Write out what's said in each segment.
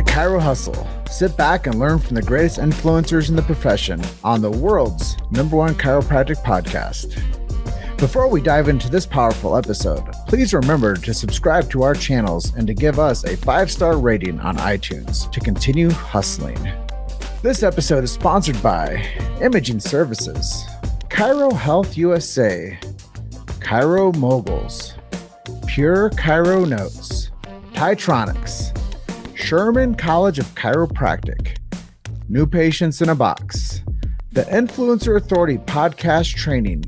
Chiro Hustle. Sit back and learn from the greatest influencers in the profession on the world's #1 chiropractic podcast. Before we dive into this powerful episode, please remember to subscribe to our channels and to give us a 5-star rating on iTunes to continue hustling. This episode is sponsored by Imaging Services, Chiro Health USA, Chiro Moguls, Pure Chiro Notes, Titronics, Sherman College of Chiropractic, New Patients in a Box, the Influencer Authority Podcast Training,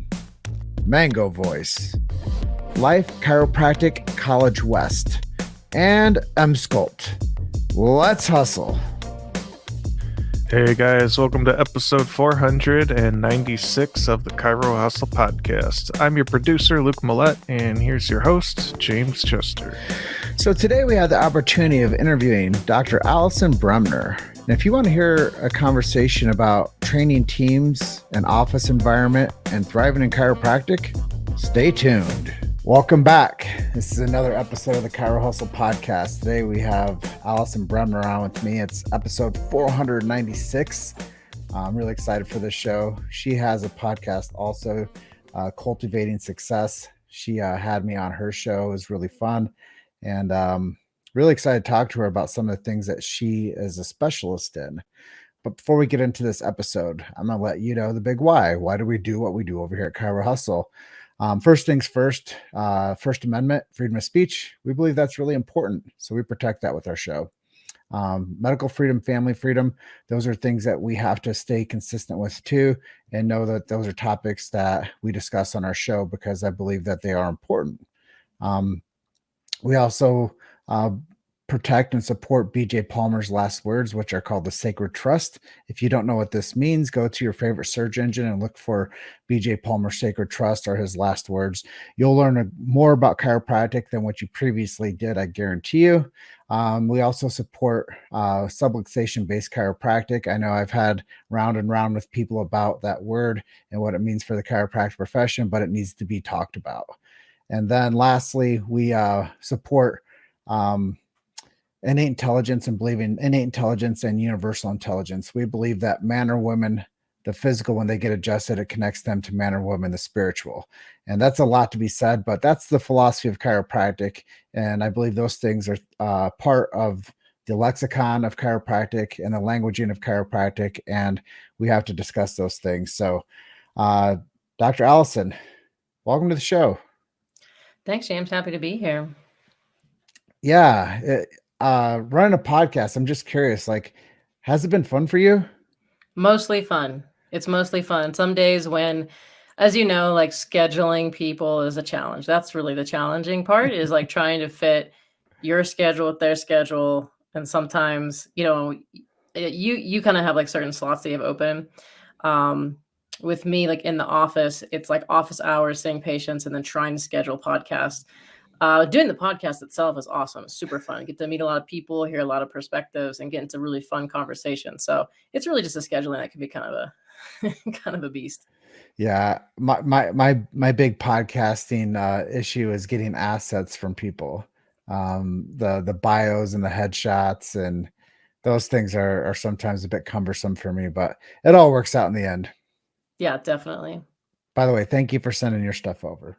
Mango Voice, Life Chiropractic College West, and M-Sculpt. Let's hustle. Hey guys, welcome to episode 496 of the Chiro Hustle podcast. I'm your producer, Luke Millette, and here's your host, James Chester. So today we have the opportunity of interviewing Dr. Alison Bremner. And if you want to hear a conversation about training teams and office environment and thriving in chiropractic, stay tuned. Welcome back. This is another episode of the Chiro Hustle podcast. Today we have Alison Bremner on with me. It's episode 496. I'm really excited for this show. She has a podcast also, Cultivating Success. She had me on her show. It was really fun. And really excited to talk to her about some of the things that she is a specialist in. But before we get into this episode, I'm going to let you know the big why. Why do we do what we do over here at Chiro Hustle? First things first, First Amendment, freedom of speech. We believe that's really important. So we protect that with our show. Medical freedom, family freedom. Those are things that we have to stay consistent with too, and know that those are topics that we discuss on our show because I believe that they are important. We also protect and support BJ Palmer's last words, which are called the Sacred Trust. If you don't know what this means, go to your favorite search engine and look for BJ Palmer's Sacred Trust or his last words. You'll learn more about chiropractic than what you previously did, I guarantee you. We also support subluxation-based chiropractic. I know I've had round and round with people about that word and what it means for the chiropractic profession, but it needs to be talked about. And then lastly, we support innate intelligence and believe in innate intelligence and universal intelligence. We believe that man or woman, the physical, when they get adjusted, it connects them to man or woman, the spiritual. And that's a lot to be said, but that's the philosophy of chiropractic. And I believe those things are part of the lexicon of chiropractic and the languaging of chiropractic. And we have to discuss those things. So Dr. Alison, welcome to the show. Thanks, James. Happy to be here. Yeah. Running a podcast, I'm just curious, has it been fun for you? Mostly fun. It's mostly fun. Some days when, as you know, scheduling people is a challenge. That's really the challenging part is trying to fit your schedule with their schedule. And sometimes, you kind of have certain slots that you have open. With me, in the office, it's office hours, seeing patients, and then trying to schedule podcasts. Doing the podcast itself is awesome. It's super fun. Get to meet a lot of people, hear a lot of perspectives, and get into really fun conversations. So it's really just a scheduling that can be kind of a beast. Yeah, my big podcasting issue is getting assets from people. The bios and the headshots and those things are sometimes a bit cumbersome for me, but it all works out in the end. Yeah, definitely. By the way, thank you for sending your stuff over.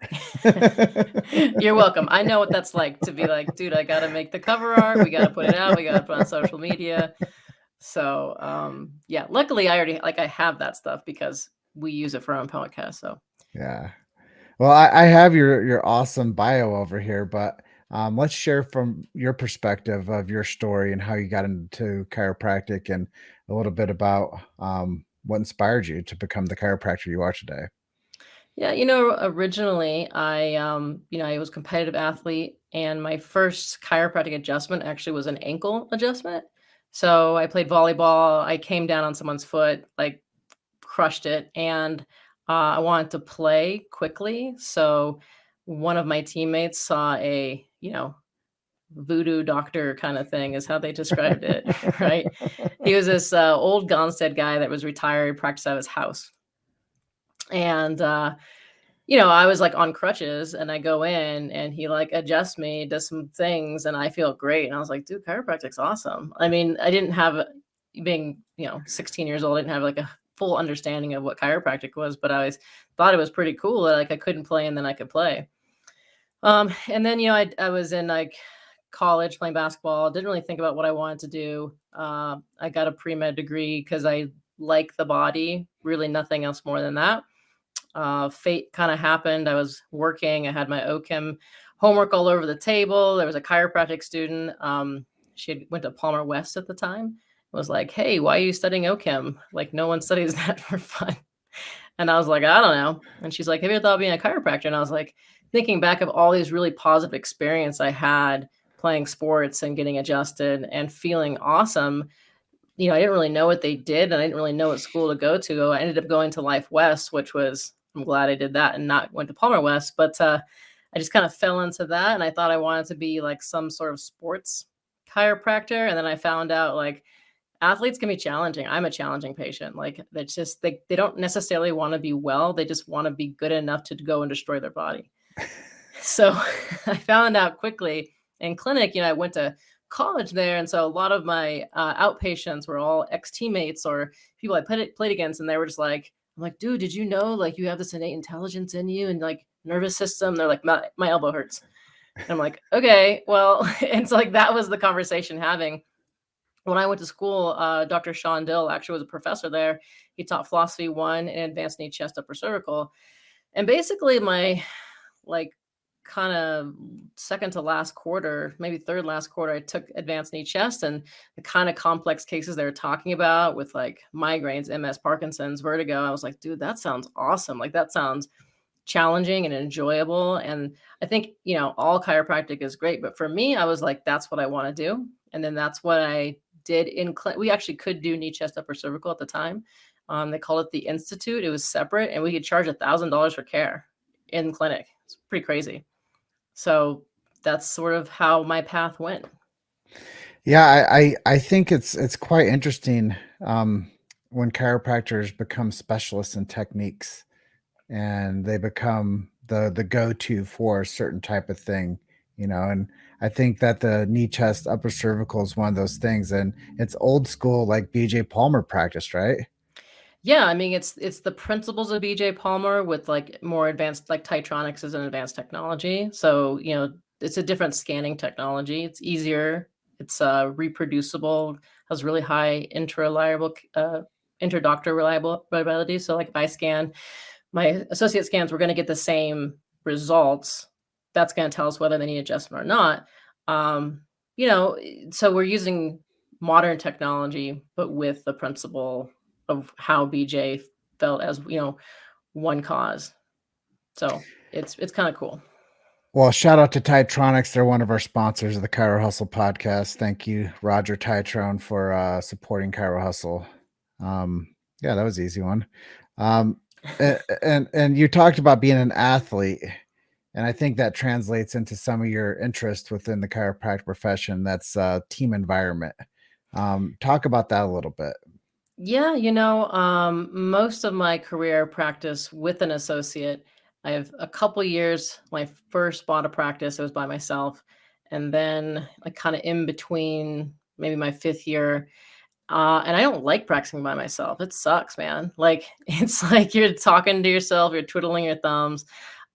You're welcome. I know what that's like to be dude, I got to make the cover art. We got to put it out. We got to put it on social media. So, yeah, luckily I already, I have that stuff because we use it for our own podcast. So, yeah. Well, I have your awesome bio over here, but let's share from your perspective of your story and how you got into chiropractic and a little bit about what inspired you to become the chiropractor you are today. Yeah, originally I was a competitive athlete, and my first chiropractic adjustment actually was an ankle adjustment. So I played volleyball. I came down on someone's foot, crushed it, and I wanted to play quickly. So one of my teammates saw a, voodoo doctor kind of thing is how they described it, right? He was this old Gonstead guy that was retired, practiced out of his house. And I was like on crutches and I go in and he like adjusts me, does some things, and I feel great. And I was like, dude, chiropractic's awesome. I mean, I didn't have, being, 16 years old, I didn't have like a full understanding of what chiropractic was, but I always thought it was pretty cool that like I couldn't play and then I could play. And then, I was in like college playing basketball, didn't really think about what I wanted to do. I got a pre-med degree because I like the body, really nothing else more than that. Fate kind of happened. I was working. I had my OChem homework all over the table. There was a chiropractic student. She went to Palmer West at the time. Was like, "Hey, why are you studying OChem? Like, no one studies that for fun." And I was like, "I don't know." And she's like, "Have you ever thought of being a chiropractor?" And I was like, thinking back of all these really positive experience I had playing sports and getting adjusted and feeling awesome. I didn't really know what they did, and I didn't really know what school to go to. I ended up going to Life West, which was, I'm glad I did that and not went to Palmer West. But I just kind of fell into that, and I thought I wanted to be like some sort of sports chiropractor. And then I found out like athletes can be challenging. I'm a challenging patient. Like that's just they don't necessarily want to be well. They just want to be good enough to go and destroy their body. So I found out quickly in clinic, I went to college there. And so a lot of my outpatients were all ex-teammates or people I played against. And they were just like, I'm like, dude, did you know like you have this innate intelligence in you and like nervous system? They're like, my elbow hurts. And I'm like, okay, well, and so like that was the conversation having. When I went to school, Dr. Sean Dill actually was a professor there. He taught philosophy 1 and advanced knee, chest, upper cervical. And basically my like kind of second to last quarter, maybe third last quarter, I took advanced knee chest, and the kind of complex cases they were talking about with like migraines, MS, Parkinson's, vertigo. I was like, dude, that sounds awesome. Like that sounds challenging and enjoyable. And I think, all chiropractic is great. But for me, I was like, that's what I want to do. And then that's what I did we actually could do knee, chest, upper cervical at the time. They called it the Institute. It was separate, and we could charge $1,000 for care in clinic. It's pretty crazy. So that's sort of how my path went. Yeah, I think it's quite interesting when chiropractors become specialists in techniques and they become the go-to for a certain type of thing, and I think that the knee, chest, upper cervical is one of those things, and it's old school like BJ Palmer practice, right? Yeah, I mean it's the principles of BJ Palmer with like more advanced, like Titronics is an advanced technology. So, it's a different scanning technology. It's easier, it's reproducible, has really high interdoctor reliability. So like if I scan my associate scans, we're going to get the same results. That's going to tell us whether they need adjustment or not. So we're using modern technology, but with the principle of how BJ felt as, one cause. So it's kind of cool. Well, shout out to Titronics. They're one of our sponsors of the Chiro Hustle podcast. Thank you, Roger Titrone, for supporting Chiro Hustle. Yeah, that was an easy one. And you talked about being an athlete, and I think that translates into some of your interest within the chiropractic profession. That's team environment. Talk about that a little bit. Yeah, most of my career practice with an associate. I have a couple years. When I first bought a practice, it was by myself. And then like kind of in between maybe my 5th year. And I don't like practicing by myself. It sucks, man. Like it's like you're talking to yourself, you're twiddling your thumbs.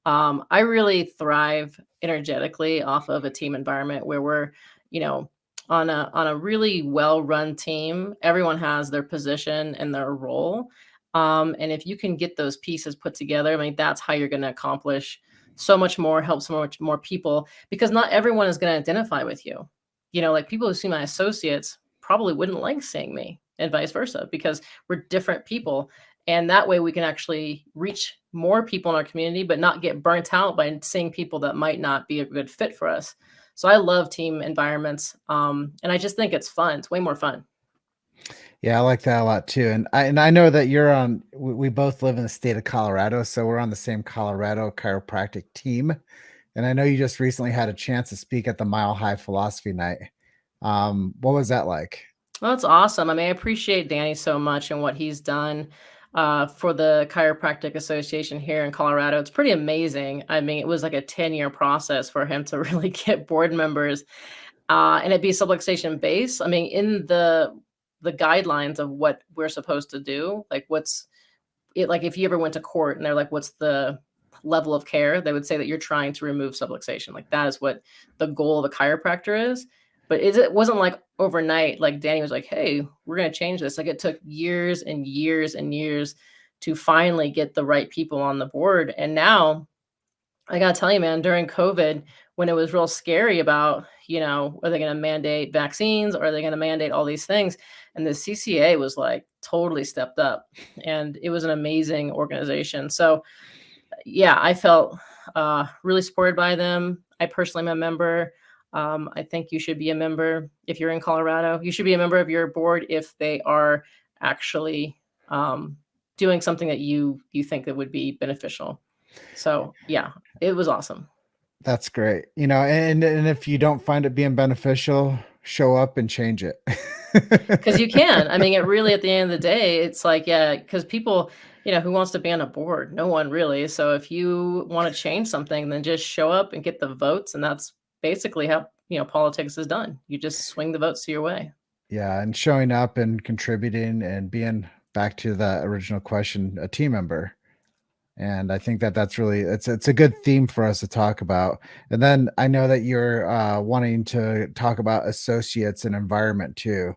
I really thrive energetically off of a team environment where we're, you know, on a really well-run team. Everyone has their position and their role. And if you can get those pieces put together, I mean, that's how you're going to accomplish so much more, help so much more people, because not everyone is going to identify with you. Like people who see my associates probably wouldn't like seeing me, and vice versa, because we're different people. And that way we can actually reach more people in our community, but not get burnt out by seeing people that might not be a good fit for us. So I love team environments. And I just think it's fun. It's way more fun. Yeah, I like that a lot too. And I know that we both live in the state of Colorado, so we're on the same Colorado chiropractic team. And I know you just recently had a chance to speak at the Mile High Philosophy Night. What was that like? Well, that's awesome. I mean, I appreciate Danny so much and what he's done. for the Chiropractic Association here in Colorado. It's pretty amazing. I mean, it was like a 10-year process for him to really get board members, and it'd be subluxation base. I mean, in the guidelines of what we're supposed to do, like what's it like if you ever went to court and they're like, what's the level of care? They would say that you're trying to remove subluxation. Like that is what the goal of a chiropractor is. But it wasn't like overnight, like Danny was like, hey, we're going to change this. Like it took years and years and years to finally get the right people on the board. And now I got to tell you, man, during COVID, when it was real scary about, are they going to mandate vaccines or are they going to mandate all these things? And the CCA was like totally stepped up, and it was an amazing organization. So yeah, I felt really supported by them. I personally am a member. I think you should be a member if you're in Colorado. You should be a member of your board if they are actually doing something that you think that would be beneficial. So yeah, it was awesome. That's great. And if you don't find it being beneficial, show up and change it. Because you can. I mean, it really, at the end of the day, it's like, yeah, because people, who wants to be on a board? No one really. So if you want to change something, then just show up and get the votes. And that's basically how, politics is done. You just swing the votes to your way. Yeah. And showing up and contributing and being, back to the original question, a team member. And I think that's really, it's a good theme for us to talk about. And then I know that you're wanting to talk about associates and environment too.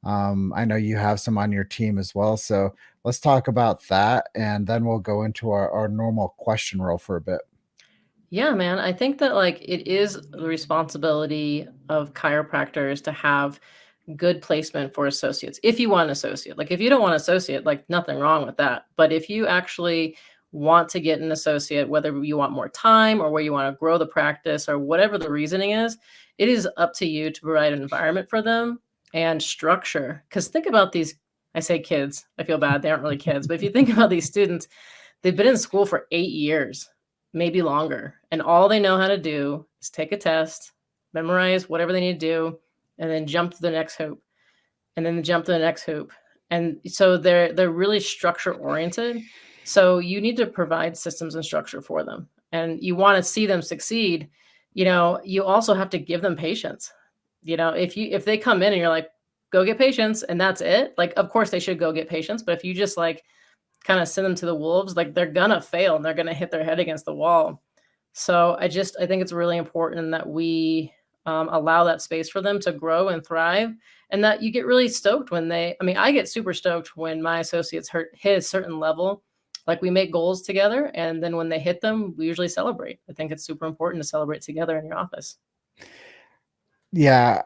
I know you have some on your team as well. So let's talk about that. And then we'll go into our normal question roll for a bit. Yeah, man. I think that like it is the responsibility of chiropractors to have good placement for associates. If you want an associate, like if you don't want an associate, like nothing wrong with that. But if you actually want to get an associate, whether you want more time or where you want to grow the practice or whatever the reasoning is, it is up to you to provide an environment for them and structure. Because think about these, I say kids, I feel bad, they aren't really kids, but if you think about these students, they've been in school for 8 years, maybe longer. And all they know how to do is take a test, memorize whatever they need to do, and then jump to the next hoop, and then jump to the next hoop. And so they're really structure oriented. So you need to provide systems and structure for them. And you want to see them succeed. You also have to give them patience. If they come in and you're like, go get patience, and that's it, like, of course they should go get patience. But if you just like kind of send them to the wolves, like they're going to fail and they're going to hit their head against the wall. So I think it's really important that we allow that space for them to grow and thrive, and that you get really stoked when I get super stoked when my associates hit a certain level. Like we make goals together, and then when they hit them, we usually celebrate. I think it's super important to celebrate together in your office. Yeah.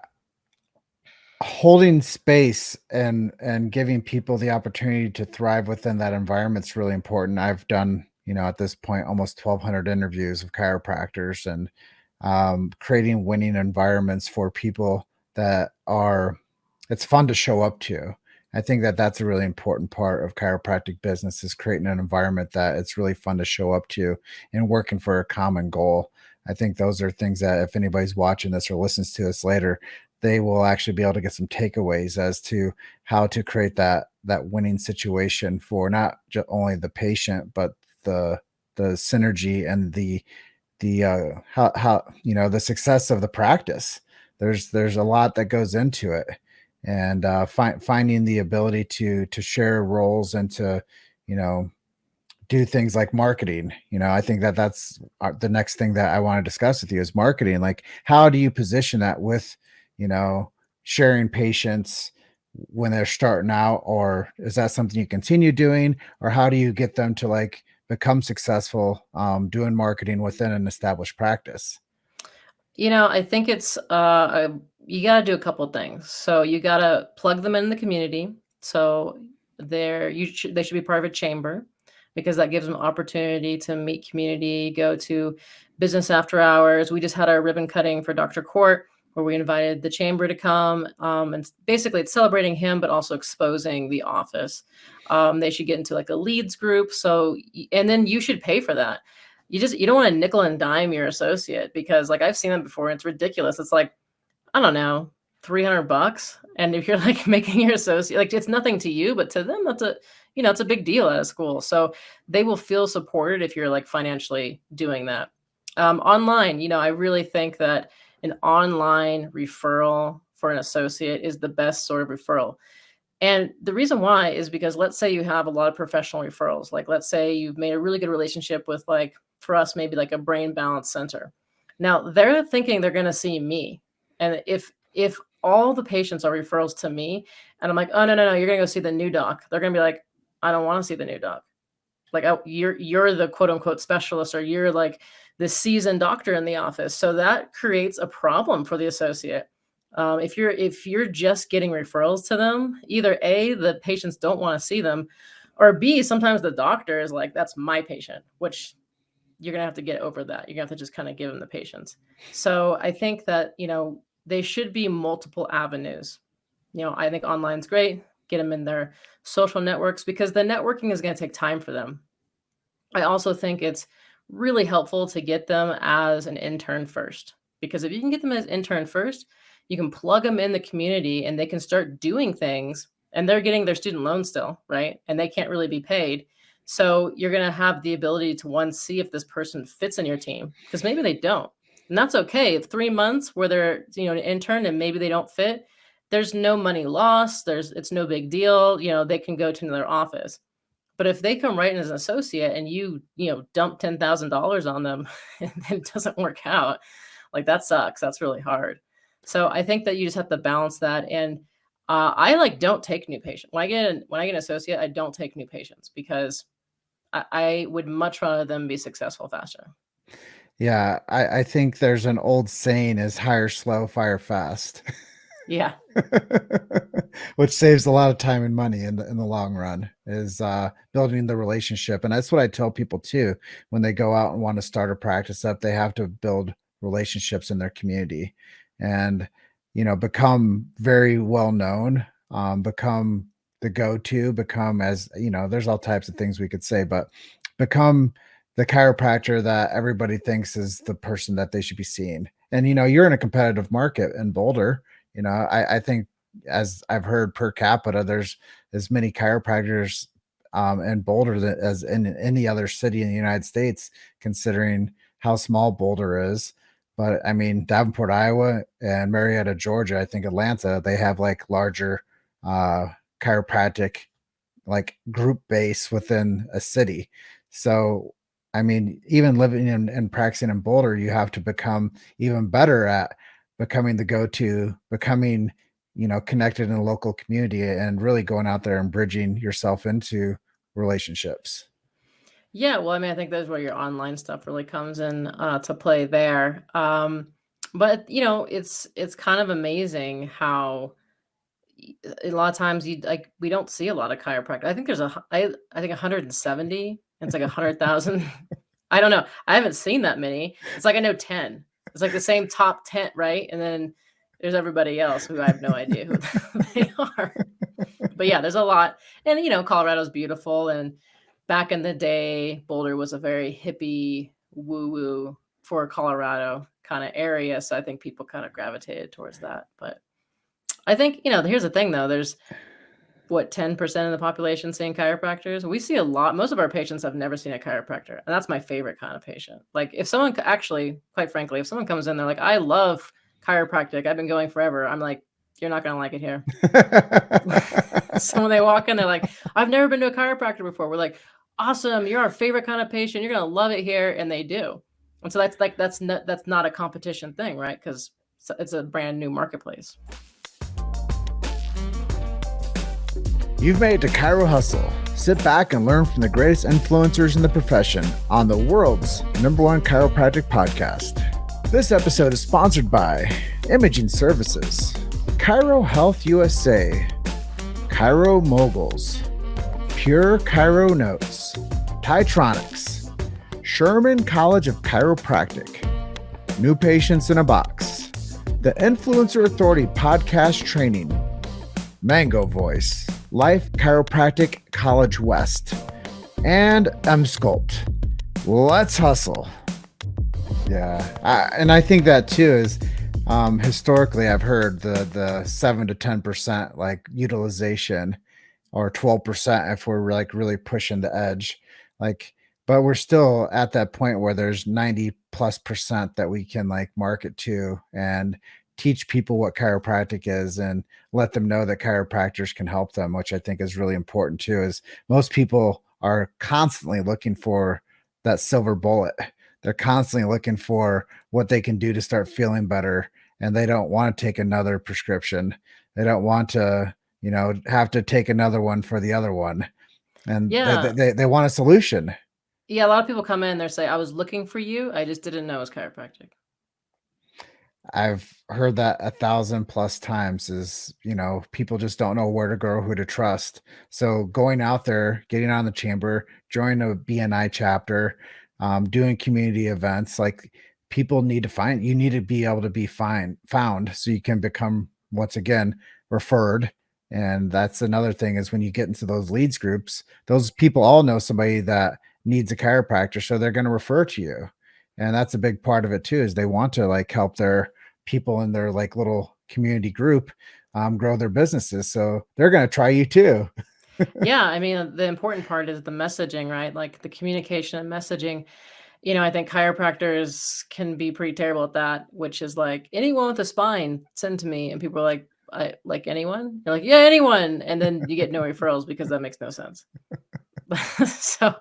Holding space and giving people the opportunity to thrive within that environment is really important. I've done, at this point, almost 1,200 interviews of chiropractors, and creating winning environments for people that it's fun to show up to. I think that's a really important part of chiropractic business, is creating an environment that it's really fun to show up to and working for a common goal. I think those are things that if anybody's watching this or listens to us later, they will actually be able to get some takeaways as to how to create that winning situation for not only the patient, but the synergy and the how the success of the practice. There's a lot that goes into it, and finding the ability to share roles and to do things like marketing. I think that's the next thing that I want to discuss with you is marketing. Like, how do you position that with sharing patients when they're starting out, or is that something you continue doing, or how do you get them to like become successful doing marketing within an established practice? I think it's you got to do a couple of things. So you got to plug them in the community. So they should be part of a chamber, because that gives them opportunity to meet community, go to business after hours. We just had our ribbon cutting for Dr. Court, where we invited the chamber to come. And basically it's celebrating him, but also exposing the office. They should get into like a leads group. So, and then you should pay for that. You don't want to nickel and dime your associate, because like I've seen them before and it's ridiculous. It's like, I don't know, $300. And if you're like making your associate, like it's nothing to you, but to them, that's it's a big deal at a school. So they will feel supported if you're like financially doing that. Online, I really think that an online referral for an associate is the best sort of referral. And the reason why is because let's say you have a lot of professional referrals. Like let's say you've made a really good relationship with, like, for us, maybe like a brain balance center. Now they're thinking they're going to see me. And if all the patients are referrals to me and I'm like, oh, no, you're going to go see the new doc. They're going to be like, I don't want to see the new doc. Like, oh, you're the quote unquote specialist, or you're like the seasoned doctor in the office. So that creates a problem for the associate. If you're just getting referrals to them, either A, the patients don't want to see them, or B, sometimes the doctor is like, that's my patient, which you're going to have to get over that. You're going to have to just kind of give them the patients. So I think that, they should be multiple avenues. I think online's great. Get them in their social networks, because the networking is going to take time for them. I also think it's really helpful to get them as an intern first, because if you can get them as intern first, you can plug them in the community and they can start doing things, and they're getting their student loan still, right? And they can't really be paid. So you're going to have the ability to, see if this person fits in your team, because maybe they don't. And that's okay. If 3 months where they're, an intern and maybe they don't fit, there's no money lost. It's no big deal. They can go to another office. But if they come right in as an associate and you dump $10,000 on them and it doesn't work out, like that sucks. That's really hard. So I think that you just have to balance that. And I don't take new patients. When I get an associate, I don't take new patients, because I would much rather them be successful faster. Yeah, I think there's an old saying is hire slow, fire fast. Yeah. Which saves a lot of time and money in the long run, is building the relationship. And that's what I tell people too. When they go out and want to start a practice up, they have to build relationships in their community and, become very well known, become the go-to, become, as there's all types of things we could say, but become the chiropractor that everybody thinks is the person that they should be seeing. And, you're in a competitive market in Boulder. I think, as I've heard, per capita, there's as many chiropractors in Boulder as in any other city in the United States, considering how small Boulder is. But I mean, Davenport, Iowa, and Marietta, Georgia, I think Atlanta, they have like larger chiropractic like group base within a city. So, I mean, even living and practicing in Boulder, you have to become even better at becoming the go-to, becoming, connected in a local community, and really going out there and bridging yourself into relationships. Yeah, well, I mean, I think that's where your online stuff really comes in to play there. But it's kind of amazing how a lot of times we don't see a lot of chiropractic. I think there's I think 170. It's like 100,000. I don't know. I haven't seen that many. It's like I know 10. It's like the same top 10, right? And then there's everybody else who I have no idea who they are. But yeah, there's a lot. And Colorado's beautiful. And back in the day, Boulder was a very hippie, woo-woo for Colorado kind of area. So I think people kind of gravitated towards that. But I think, here's the thing though, there's 10% of the population seeing chiropractors? We see a lot. Most of our patients have never seen a chiropractor. And that's my favorite kind of patient. Like if someone actually, quite frankly, if someone comes in, they're like, I love chiropractic, I've been going forever. I'm like, you're not going to like it here. So when they walk in, they're like, I've never been to a chiropractor before. We're like, awesome. You're our favorite kind of patient. You're going to love it here. And they do. And so that's not a competition thing, right? Because it's a brand new marketplace. You've made it to Chiro Hustle. Sit back and learn from the greatest influencers in the profession on the world's #1 chiropractic podcast. This episode is sponsored by Imaging Services, Chiro Health USA, Chiro Moguls, Pure Chiro Notes, Titronics, Sherman College of Chiropractic, New Patients in a Box, the Influencer Authority Podcast Training, Mango Voice, Life Chiropractic College West, and M-Sculpt. Let's hustle. Yeah. And I think that too is Historically, I've heard the 7 to 10% like utilization, or 12% if we're like really pushing the edge. Like, but we're still at that point where there's 90+% that we can like market to and teach people what chiropractic is and let them know that chiropractors can help them, which I think is really important too. Is most people are constantly looking for that silver bullet. They're constantly looking for what they can do to start feeling better, and they don't want to take another prescription. They don't want to, have to take another one for the other one. And Yeah. they want a solution. Yeah, a lot of people come in, they say, "I was looking for you, I just didn't know it was chiropractic." I've heard that 1,000+ times is, people just don't know where to go, who to trust. So going out there, getting on the chamber, joining a BNI chapter, doing community events, like people need to find, you need to be able to be found so you can become, once again, referred. And that's another thing is when you get into those leads groups, those people all know somebody that needs a chiropractor. So they're going to refer to you. And that's a big part of it too, is they want to like help their people in their like little community group grow their businesses. So they're going to try you too. Yeah, I mean, the important part is the messaging, right? Like the communication and messaging. I think chiropractors can be pretty terrible at that, which is like, anyone with a spine, send to me. And people are like, I like anyone? You're like, yeah, anyone. And then you get no referrals because that makes no sense. So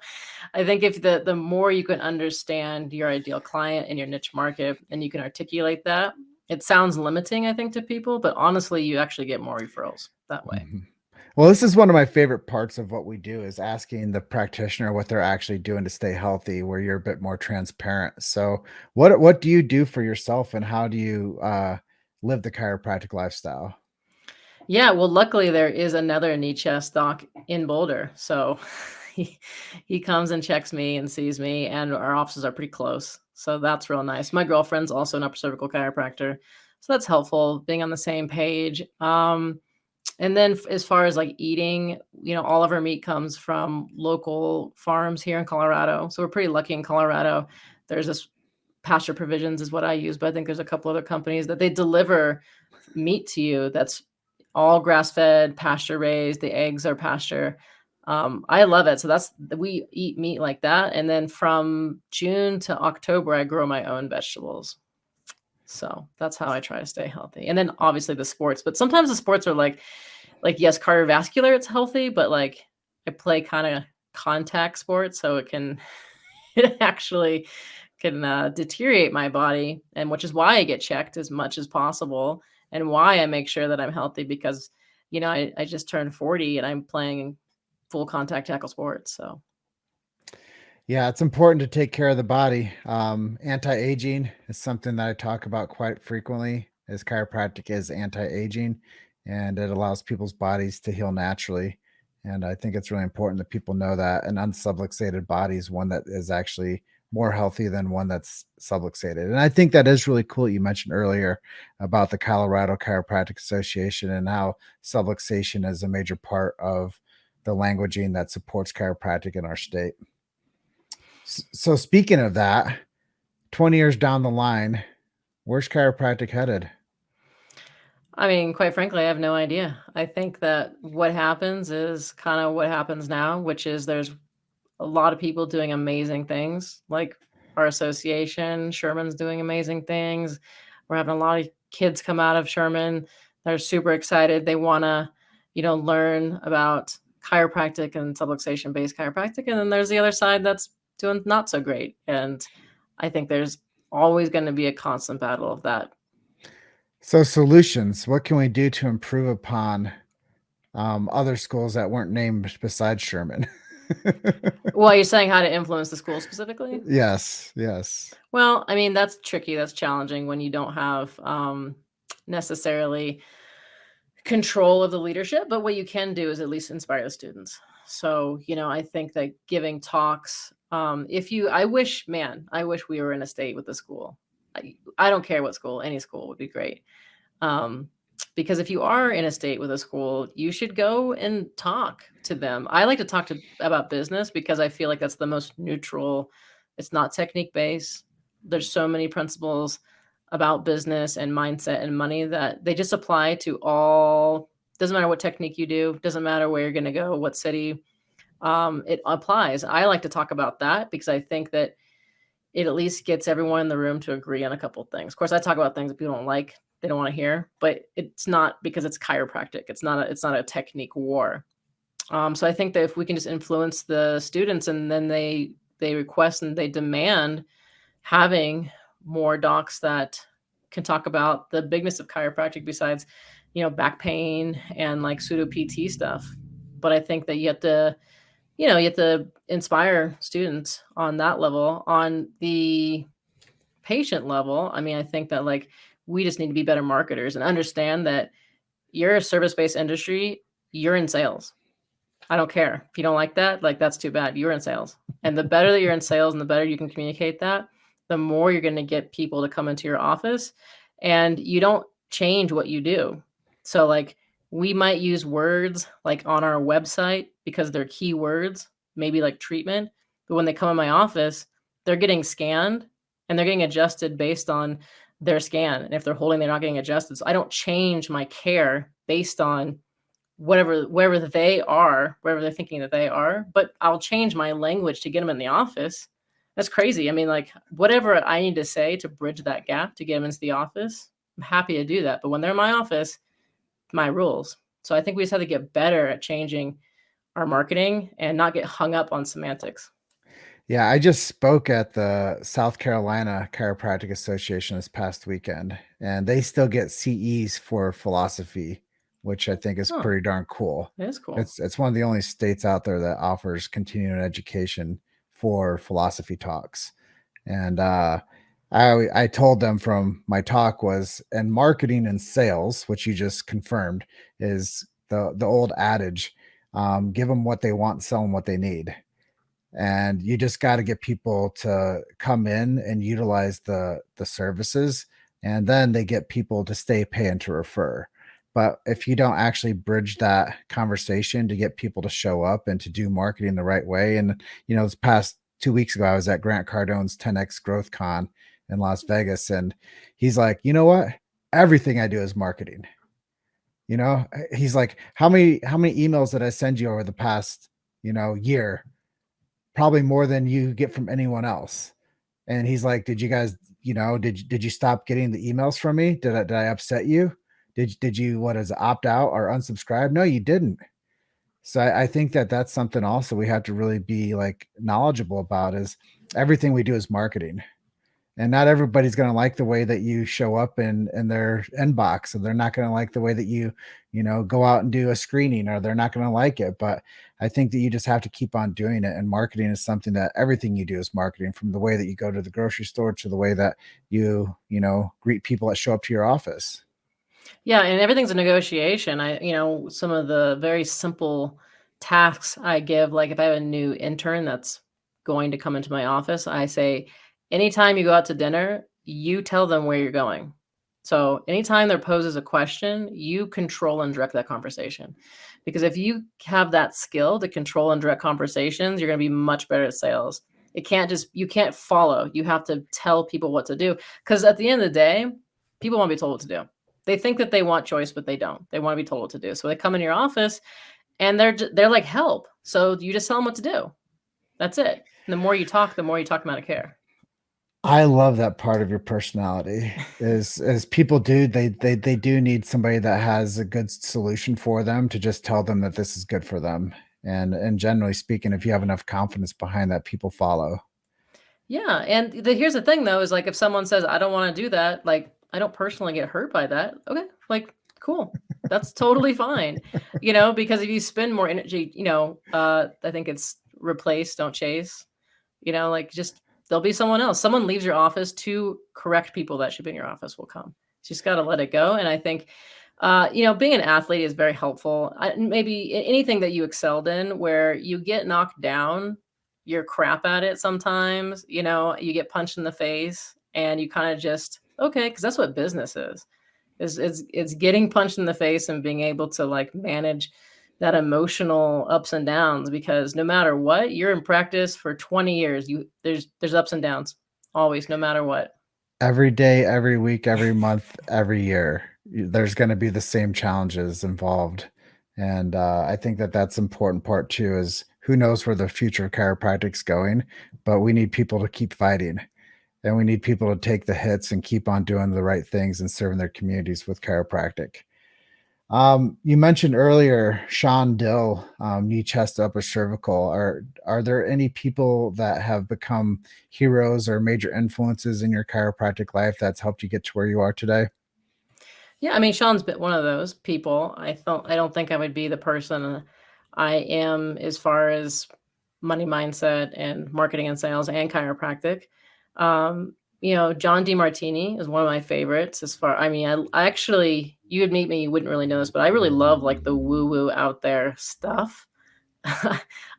I think if the more you can understand your ideal client and your niche market and you can articulate that, it sounds limiting, I think, to people, but honestly, you actually get more referrals that way. Mhm. Well, this is one of my favorite parts of what we do is asking the practitioner what they're actually doing to stay healthy, where you're a bit more transparent. So what do you do for yourself and how do you live the chiropractic lifestyle? Yeah, well, luckily there is another knee chest doc in Boulder. So he comes and checks me and sees me, and our offices are pretty close. So that's real nice. My girlfriend's also an upper cervical chiropractor. So that's helpful being on the same page. And then as far as like eating, all of our meat comes from local farms here in Colorado. So we're pretty lucky in Colorado. There's this Pasture Provisions is what I use, but I think there's a couple other companies that they deliver meat to you that's all grass fed, pasture raised. The eggs are pasture. I love it. So we eat meat like that. And then from June to October, I grow my own vegetables. So that's how I try to stay healthy. And then obviously the sports, but sometimes the sports are like yes, cardiovascular, it's healthy, but like I play kind of contact sports, so it actually can deteriorate my body, and which is why I get checked as much as possible, and why I make sure that I'm healthy because I just turned 40 and I'm playing full contact tackle sports. So Yeah, it's important to take care of the body. Anti-aging is something that I talk about quite frequently, as chiropractic is anti-aging, and it allows people's bodies to heal naturally. And I think it's really important that people know that an unsubluxated body is one that is actually more healthy than one that's subluxated. And I think that is really cool. You mentioned earlier about the Colorado Chiropractic Association and how subluxation is a major part of the languaging that supports chiropractic in our state. So speaking of that, 20 years down the line, where's chiropractic headed? I mean, quite frankly, I have no idea. I think that what happens is kind of what happens now, which is there's a lot of people doing amazing things, like our association. Sherman's doing amazing things. We're having a lot of kids come out of Sherman. They're super excited. They want to, learn about chiropractic and subluxation based chiropractic. And then there's the other side that's doing not so great. And I think there's always going to be a constant battle of that. So solutions, what can we do to improve upon other schools that weren't named besides Sherman? Well, you're saying how to influence the school specifically? Yes, yes. Well, I mean, that's tricky. That's challenging when you don't have necessarily control of the leadership, but what you can do is at least inspire the students. So, I think that giving talks, I wish, man, I wish we were in a state with the school. I don't care what school, any school would be great. Um, because if you are in a state with a school, you should go and talk to them. I like to talk about business because I feel like that's the most neutral. It's not technique based. There's so many principles about business and mindset and money that they just apply to all. Doesn't matter what technique you do, doesn't matter where you're going to go, what city, it applies. I like to talk about that because I think that it at least gets everyone in the room to agree on a couple of things. Of course, I talk about things that people don't like, they don't want to hear, but it's not because it's chiropractic. It's not a technique war. So I think that if we can just influence the students and then they request and they demand having more docs that can talk about the bigness of chiropractic besides, back pain and like pseudo PT stuff. But I think that you have to inspire students on that level. On the patient level, I mean, I think that like we just need to be better marketers and understand that you're a service-based industry, you're in sales. I don't care. If you don't like that, like that's too bad. You're in sales. And the better that you're in sales and the better you can communicate that, the more you're going to get people to come into your office, and you don't change what you do. So like we might use words like on our website because they're key words, maybe like treatment, but when they come in my office, they're getting scanned and they're getting adjusted based on their scan. And if they're holding, they're not getting adjusted. So I don't change my care based on wherever they are, wherever they're thinking that they are, but I'll change my language to get them in the office. That's crazy. I mean, like whatever I need to say to bridge that gap to get them into the office, I'm happy to do that. But when they're in my office, my rules. So I think we just have to get better at changing our marketing and not get hung up on semantics. Yeah, I just spoke at the South Carolina Chiropractic Association this past weekend, and they still get CEs for philosophy, which I think is Huh, pretty darn cool. that is cool. It's one of the only states out there that offers continuing education for philosophy talks. And I told them from my talk was, and marketing and sales, which you just confirmed, is the old adage, give them what they want, sell them what they need. And you just got to get people to come in and utilize the services, and then they get people to stay, pay, and to refer. But if you don't actually bridge that conversation to get people to show up and to do marketing the right way, and this past 2 weeks ago I was at Grant Cardone's 10x Growth Con in Las Vegas, and he's like, you know what, everything I do is marketing. He's like, how many emails did I send you over the past year? Probably more than you get from anyone else. And he's like, did you guys, did you stop getting the emails from me? Did I upset you? Did you, what is it, opt out or unsubscribe? No, you didn't. So I think that that's something also we have to really be like knowledgeable about, is everything we do is marketing. And not everybody's going to like the way that you show up in their inbox, and they're not going to like the way that you go out and do a screening, or they're not going to like it. But I think that you just have to keep on doing it. And marketing is something that everything you do is marketing, from the way that you go to the grocery store to the way that you greet people that show up to your office. Yeah, and everything's a negotiation. Some of the very simple tasks I give, like if I have a new intern that's going to come into my office, I say, anytime you go out to dinner, you tell them where you're going. So anytime there poses a question, you control and direct that conversation. Because if you have that skill to control and direct conversations, you're going to be much better at sales. You can't follow. You have to tell people what to do. Because at the end of the day, people want to be told what to do. They think that they want choice, but they don't. They want to be told what to do. So they come in your office and they're like, help. So you just tell them what to do. That's it. And the more you talk them out of care. I love that part of your personality, is as people do, they do need somebody that has a good solution for them, to just tell them that this is good for them. And generally speaking, if you have enough confidence behind that, people follow. Yeah. And here's the thing though, is like if someone says, I don't want to do that, like I don't personally get hurt by that. Okay. Like, cool. That's totally fine. Because if you spend more energy, I think it's replace, don't chase, like just there'll be someone else. Someone leaves your office, to correct people that should be in your office will come. You just got to let it go. And I think, being an athlete is very helpful. Maybe anything that you excelled in, where you get knocked down, you're crap at it sometimes, you get punched in the face and you kind of just, okay, because that's what business is. It's getting punched in the face and being able to like manage that emotional ups and downs, because no matter what, you're in practice for 20 years. There's ups and downs always, no matter what. Every day, every week, every month, every year, there's going to be the same challenges involved. And I think that that's important part too is who knows where the future of chiropractic's going, but we need people to keep fighting and we need people to take the hits and keep on doing the right things and serving their communities with chiropractic. You mentioned earlier Sean Dill, knee, chest, upper cervical. Are there any people that have become heroes or major influences in your chiropractic life that's helped you get to where you are today? Yeah, I mean, Sean's been one of those people. I don't think I would be the person I am as far as money mindset and marketing and sales and chiropractic. John DeMartini is one of my favorites as far. I mean, I actually, you would meet me, you wouldn't really know this, but I really love like the woo woo out there stuff.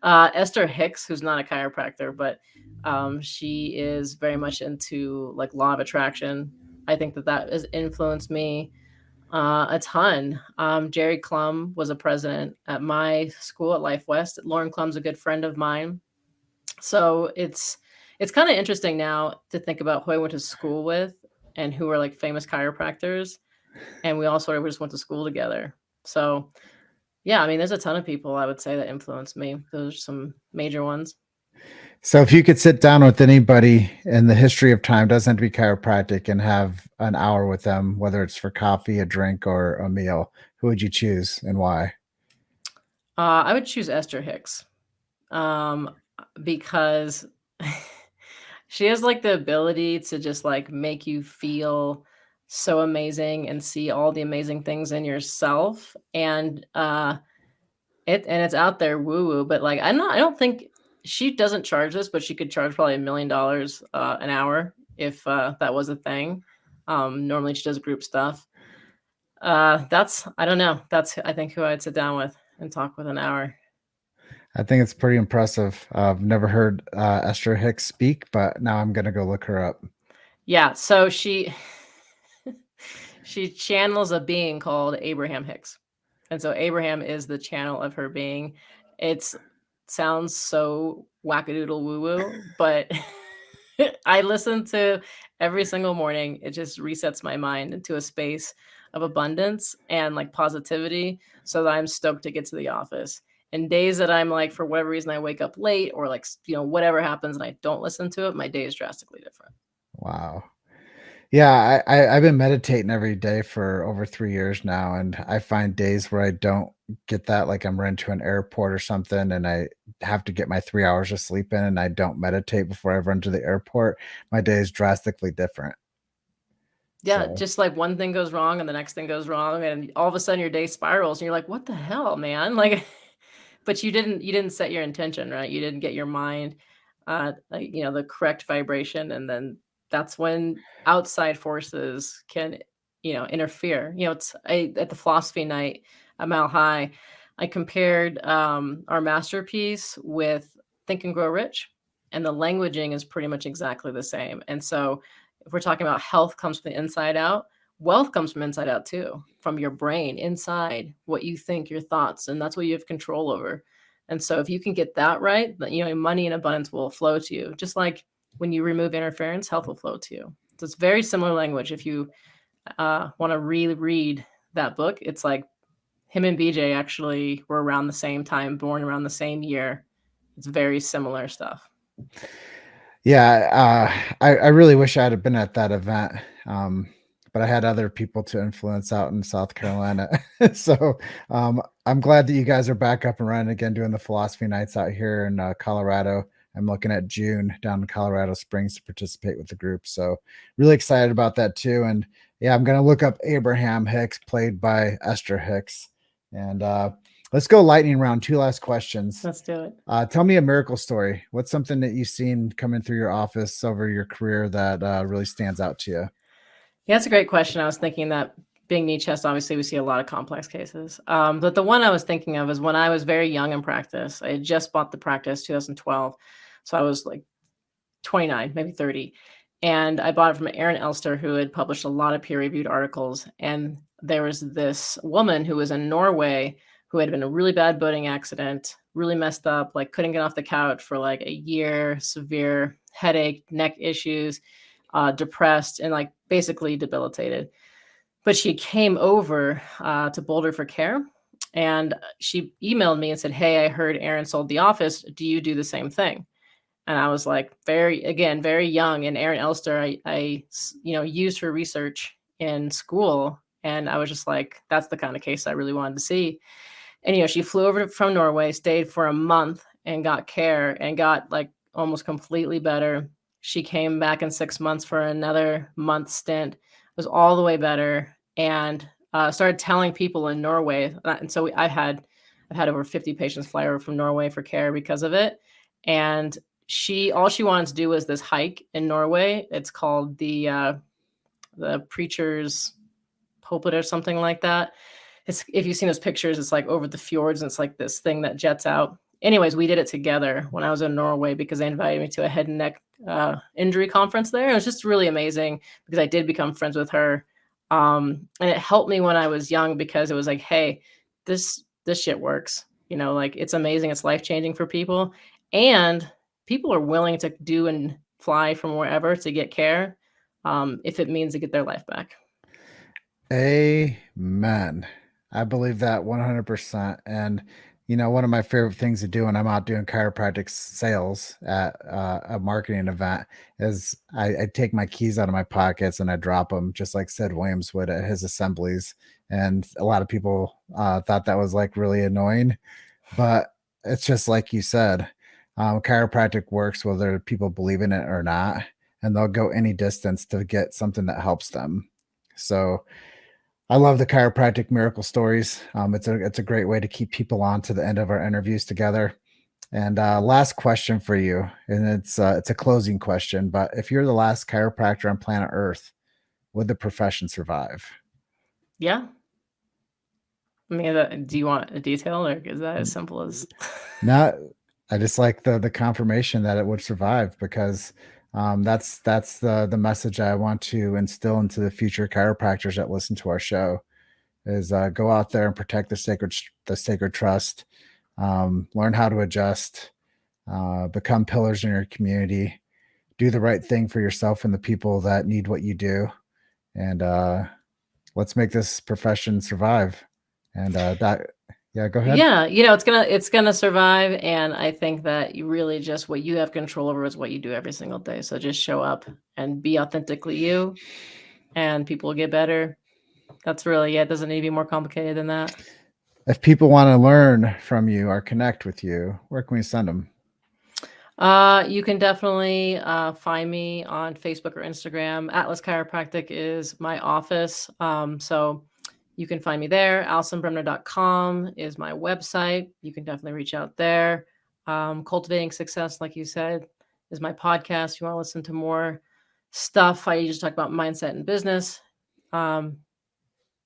Esther Hicks, who's not a chiropractor, but she is very much into like law of attraction. I think that has influenced me a ton. Jerry Clum was a president at my school at Life West. Lauren Clum's a good friend of mine. So it's kind of interesting now to think about who I went to school with and who are like famous chiropractors. And we all sort of just went to school together. So yeah, I mean, there's a ton of people I would say that influenced me. Those are some major ones. So if you could sit down with anybody in the history of time, doesn't have to be chiropractic, and have an hour with them, whether it's for coffee, a drink, or a meal, who would you choose and why? I would choose Esther Hicks because she has like the ability to just like make you feel so amazing and see all the amazing things in yourself. And it's out there woo woo, but like I don't think she doesn't charge this, but she could charge probably $1 million an hour if that was a thing. Normally she does group stuff. That's I don't know. That's I think who I'd sit down with and talk with an hour. I think it's pretty impressive. I've never heard Esther Hicks speak, but now I'm going to go look her up. Yeah, so she channels a being called Abraham Hicks. And so Abraham is the channel of her being. It's sounds so wackadoodle woo woo, but I listen to every single morning. It just resets my mind into a space of abundance and like positivity so that I'm stoked to get to the office. And days that I'm like, for whatever reason, I wake up late or like, whatever happens and I don't listen to it, my day is drastically different. Wow. Yeah, I've been meditating every day for over 3 years now, and I find days where I don't get that, like I'm running to an airport or something, and I have to get my 3 hours of sleep in, and I don't meditate before I run to the airport, my day is drastically different. Yeah, So, just like one thing goes wrong and the next thing goes wrong, and all of a sudden your day spirals and you're like, "What the hell, man?" Like, but you didn't set your intention, right? You didn't get your mind, like, the correct vibration, and then that's when outside forces can, interfere. At the philosophy night at Mile High, I compared our masterpiece with Think and Grow Rich, and the languaging is pretty much exactly the same. And so if we're talking about health comes from the inside out, wealth comes from inside out too, from your brain inside, what you think, your thoughts, and that's what you have control over. And so if you can get that right, then, money and abundance will flow to you. Just like when you remove interference, health will flow to you. So it's very similar language. If you want to reread that book, it's like him and BJ actually were around the same time, born around the same year. It's very similar stuff. yeah, I really wish I had been at that event, but I had other people to influence out in South Carolina. So, I'm glad that you guys are back up and running again doing the philosophy nights out here in, Colorado. I'm looking at June down in Colorado Springs to participate with the group, so really excited about that too, and, yeah, I'm gonna look up Abraham Hicks, played by Esther Hicks, and, let's go lightning round, 2 last questions. Let's do it. Tell me a miracle story. What's something that you've seen coming through your office over your career that really stands out to you? Yeah, that's a great question. I was thinking that being knee chest, obviously, we see a lot of complex cases. But the one I was thinking of is when I was very young in practice. I had just bought the practice 2012. So I was like 29, maybe 30. And I bought it from Aaron Elster, who had published a lot of peer reviewed articles. And there was this woman who was in Norway who had been a really bad boating accident, really messed up, like couldn't get off the couch for like a year, severe headache, neck issues. depressed and like basically debilitated. But she came over to Boulder for care, and she emailed me and said, "Hey, I heard Aaron sold the office. Do you do the same thing?" And I was like, very young. And Erin Elster, I used her research in school. And I was just like, that's the kind of case I really wanted to see. And, she flew over from Norway, stayed for a month and got care and got like almost completely better. She came back in 6 months for another month stint, was all the way better, and started telling people in Norway. And so I've had over 50 patients fly over from Norway for care because of it. And all she wanted to do was this hike in Norway. It's called the Preacher's Pulpit or something like that. It's, if you've seen those pictures, it's like over the fjords, and it's like this thing that jets out. Anyways, we did it together when I was in Norway because they invited me to a head and neck injury conference there. It was just really amazing because I did become friends with her. And it helped me when I was young because it was like, hey, this shit works. Like it's amazing. It's life-changing for people. And people are willing to do and fly from wherever to get care if it means to get their life back. Amen. I believe that 100%. And, one of my favorite things to do when I'm out doing chiropractic sales at a marketing event is I take my keys out of my pockets and I drop them just like Sid Williams would at his assemblies. And a lot of people thought that was like really annoying, but it's just like you said. Chiropractic works whether people believe in it or not, and they'll go any distance to get something that helps them. So I love the chiropractic miracle stories. It's a great way to keep people on to the end of our interviews together. And last question for you, and it's a closing question, but if you're the last chiropractor on planet Earth, would the profession survive? Yeah. I mean, do you want a detail, or is that as simple as? No, I just like the confirmation that it would survive, because that's the message I want to instill into the future chiropractors that listen to our show is go out there and protect the sacred trust, learn how to adjust, become pillars in your community, do the right thing for yourself and the people that need what you do, and let's make this profession survive. And yeah, go ahead. Yeah, it's gonna survive, and I think that you really just what you have control over is what you do every single day. So just show up and be authentically you, and people will get better. That's really it. Doesn't need to be more complicated than that. If people want to learn from you or connect with you, where can we send them? You can definitely find me on Facebook or Instagram. Atlas Chiropractic is my office. So you can find me there. AlisonBremner.com is my website. You can definitely reach out there. Cultivating Success, like you said, is my podcast. If you want to listen to more stuff, I just talk about mindset and business.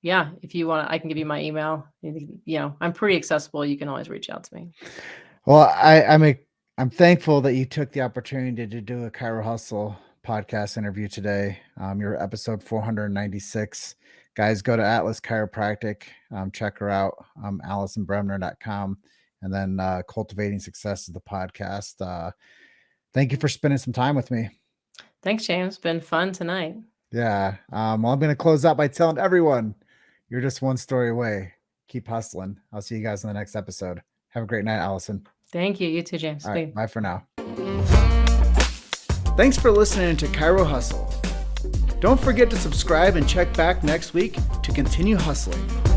Yeah, if you want, I can give you my email. I'm pretty accessible. You can always reach out to me. Well, I'm thankful that you took the opportunity to do a Chiro Hustle podcast interview today. You're episode 496. Guys, go to Atlas Chiropractic. Check her out. AlisonBremner.com. And then Cultivating Success is the podcast. Thank you for spending some time with me. Thanks, James. Been fun tonight. Yeah. Well, I'm going to close out by telling everyone you're just one story away. Keep hustling. I'll see you guys in the next episode. Have a great night, Alison. Thank you. You too, James. All right, bye for now. Thanks for listening to Chiro Hustle. Don't forget to subscribe and check back next week to continue hustling.